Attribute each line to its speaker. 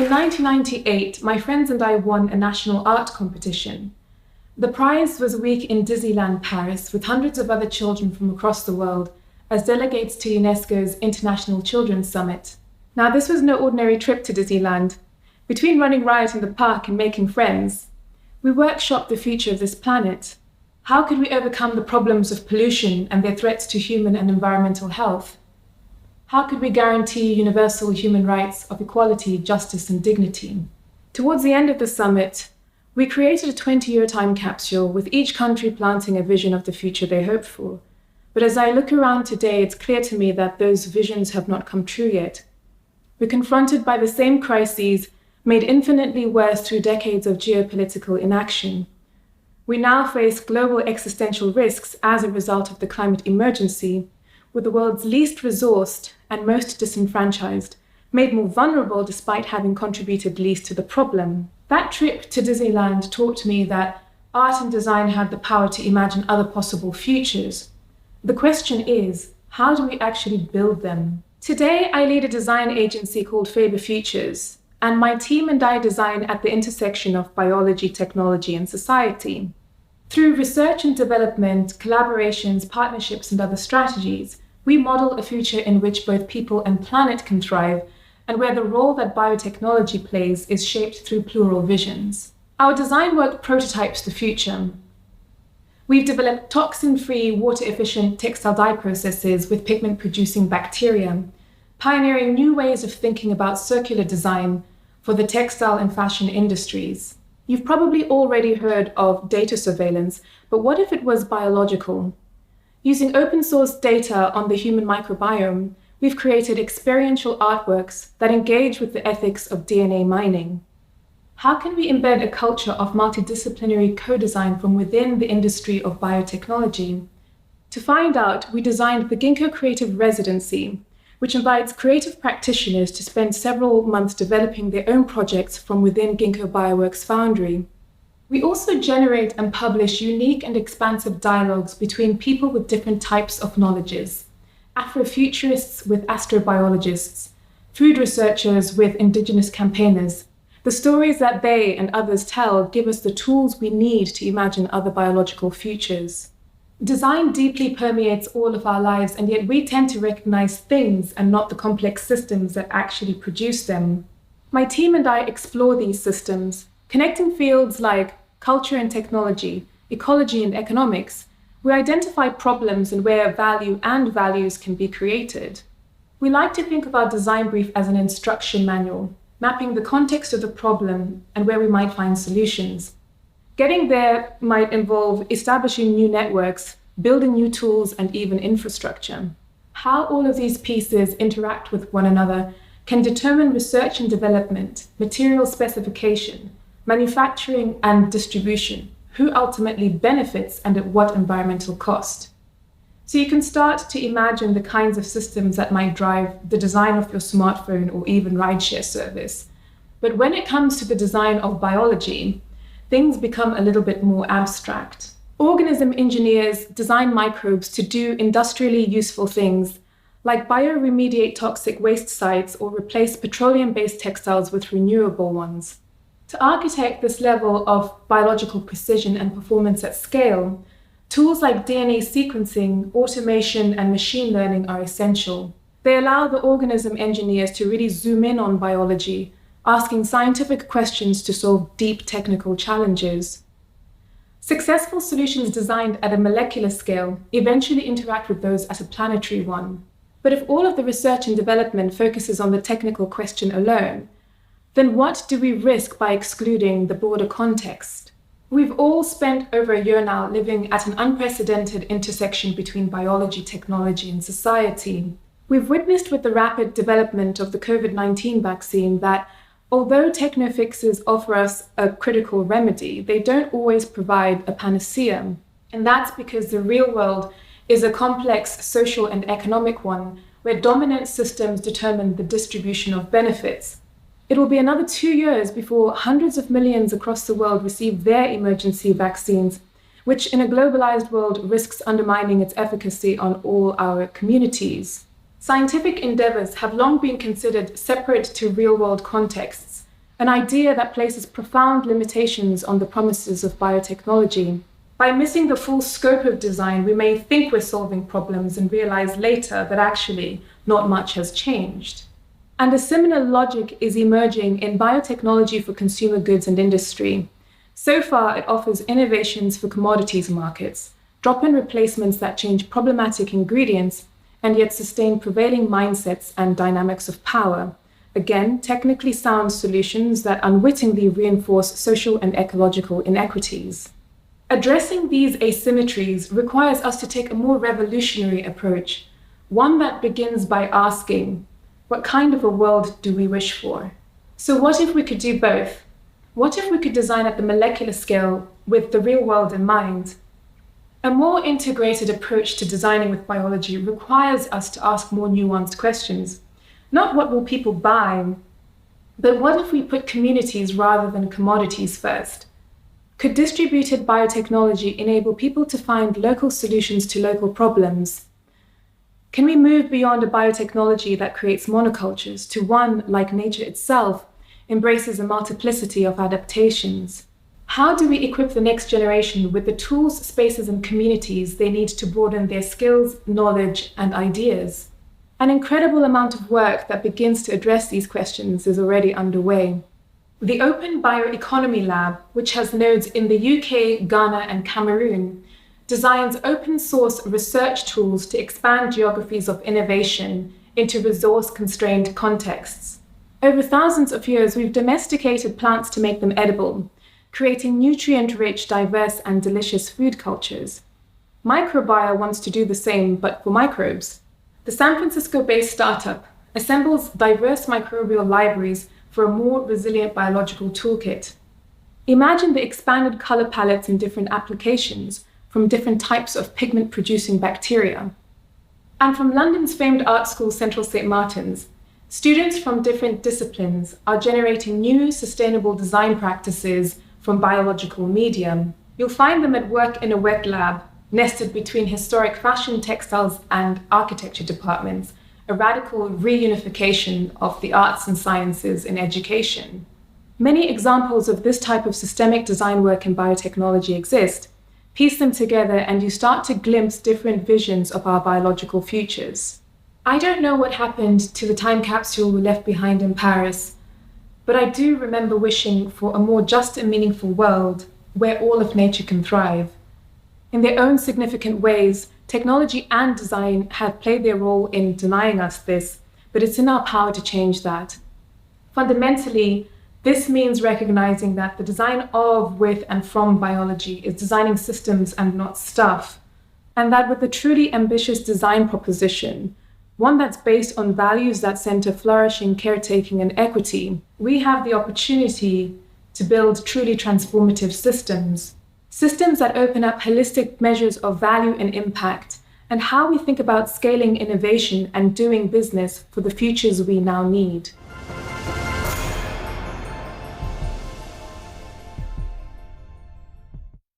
Speaker 1: In 1998, my friends and I won a national art competition. The prize was a week in Disneyland Paris with hundreds of other children from across the world as delegates to UNESCO's International Children's Summit. Now, this was no ordinary trip to Disneyland. Between running riot in the park and making friends, we workshopped the future of this planet. How could we overcome the problems of pollution and their threats to human and environmental health? How could we guarantee universal human rights of equality, justice, and dignity? Towards the end of the summit, we created a 20-year time capsule with each country planting a vision of the future they hoped for. But as I look around today, it's clear to me that those visions have not come true yet. We're confronted by the same crises, made infinitely worse through decades of geopolitical inaction. We now face global existential risks as a result of the climate emergency, with the world's least resourced and most disenfranchised, made more vulnerable despite having contributed least to the problem. That trip to Disneyland taught me that art and design had the power to imagine other possible futures. The question is, how do we actually build them? Today, I lead a design agency called Faber Futures, and my team and I design at the intersection of biology, technology, and society. Through research and development, collaborations, partnerships, and other strategies, we model a future in which both people and planet can thrive, and where the role that biotechnology plays is shaped through plural visions. Our design work prototypes the future. We've developed toxin-free, water-efficient textile dye processes with pigment-producing bacteria, pioneering new ways of thinking about circular design for the textile and fashion industries. You've probably already heard of data surveillance, but what if it was biological? Using open-source data on the human microbiome, we've created experiential artworks that engage with the ethics of DNA mining. How can we embed a culture of multidisciplinary co-design from within the industry of biotechnology? To find out, we designed the Ginkgo Creative Residency, which invites creative practitioners to spend several months developing their own projects from within Ginkgo Bioworks Foundry. We also generate and publish unique and expansive dialogues between people with different types of knowledges: Afrofuturists with astrobiologists, food researchers with indigenous campaigners. The stories that they and others tell give us the tools we need to imagine other biological futures. Design deeply permeates all of our lives, and yet we tend to recognize things and not the complex systems that actually produce them. My team and I explore these systems, connecting fields like culture and technology, ecology and economics. We identify problems and where value and values can be created. We like to think of our design brief as an instruction manual, mapping the context of the problem and where we might find solutions. Getting there might involve establishing new networks, building new tools, and even infrastructure. How all of these pieces interact with one another can determine research and development, material specification, manufacturing and distribution, who ultimately benefits and at what environmental cost. So you can start to imagine the kinds of systems that might drive the design of your smartphone or even rideshare service. But when it comes to the design of biology, things become a little bit more abstract. Organism engineers design microbes to do industrially useful things, like bioremediate toxic waste sites or replace petroleum-based textiles with renewable ones. To architect this level of biological precision and performance at scale, tools like DNA sequencing, automation, and machine learning are essential. They allow the organism engineers to really zoom in on biology, asking scientific questions to solve deep technical challenges. Successful solutions designed at a molecular scale eventually interact with those at a planetary one. But if all of the research and development focuses on the technical question alone, then what do we risk by excluding the broader context? We've all spent over a year now living at an unprecedented intersection between biology, technology, and society. We've witnessed with the rapid development of the COVID-19 vaccine that although techno-fixes offer us a critical remedy, they don't always provide a panacea. And that's because the real world is a complex social and economic one where dominant systems determine the distribution of benefits. It will be another 2 years before hundreds of millions across the world receive their emergency vaccines, which in a globalized world risks undermining its efficacy on all our communities. Scientific endeavors have long been considered separate to real-world contexts, an idea that places profound limitations on the promises of biotechnology. By missing the full scope of design, we may think we're solving problems and realize later that actually not much has changed. And a similar logic is emerging in biotechnology for consumer goods and industry. So far, it offers innovations for commodities markets, drop-in replacements that change problematic ingredients and yet sustain prevailing mindsets and dynamics of power. Again, technically sound solutions that unwittingly reinforce social and ecological inequities. Addressing these asymmetries requires us to take a more revolutionary approach, one that begins by asking, what kind of a world do we wish for? So what if we could do both? What if we could design at the molecular scale with the real world in mind? A more integrated approach to designing with biology requires us to ask more nuanced questions. Not what will people buy, but what if we put communities rather than commodities first? Could distributed biotechnology enable people to find local solutions to local problems? Can we move beyond a biotechnology that creates monocultures to one, like nature itself, embraces a multiplicity of adaptations? How do we equip the next generation with the tools, spaces, and communities they need to broaden their skills, knowledge, and ideas? An incredible amount of work that begins to address these questions is already underway. The Open Bioeconomy Lab, which has nodes in the UK, Ghana, and Cameroon, designs open-source research tools to expand geographies of innovation into resource-constrained contexts. Over thousands of years, we've domesticated plants to make them edible, creating nutrient-rich, diverse, and delicious food cultures. Microbio wants to do the same, but for microbes. The San Francisco-based startup assembles diverse microbial libraries for a more resilient biological toolkit. Imagine the expanded color palettes in different applications from different types of pigment-producing bacteria. And from London's famed art school, Central St. Martin's, students from different disciplines are generating new sustainable design practices from biological media. You'll find them at work in a wet lab, nested between historic fashion, textiles, and architecture departments, a radical reunification of the arts and sciences in education. Many examples of this type of systemic design work in biotechnology exist. Piece them together and you start to glimpse different visions of our biological futures. I don't know what happened to the time capsule we left behind in Paris, but I do remember wishing for a more just and meaningful world where all of nature can thrive. In their own significant ways, technology and design have played their role in denying us this, but it's in our power to change that. Fundamentally, this means recognizing that the design of, with, and from biology is designing systems and not stuff, and that with a truly ambitious design proposition, one that's based on values that center flourishing, caretaking, and equity, we have the opportunity to build truly transformative systems. Systems that open up holistic measures of value and impact, and how we think about scaling innovation and doing business for the futures we now need.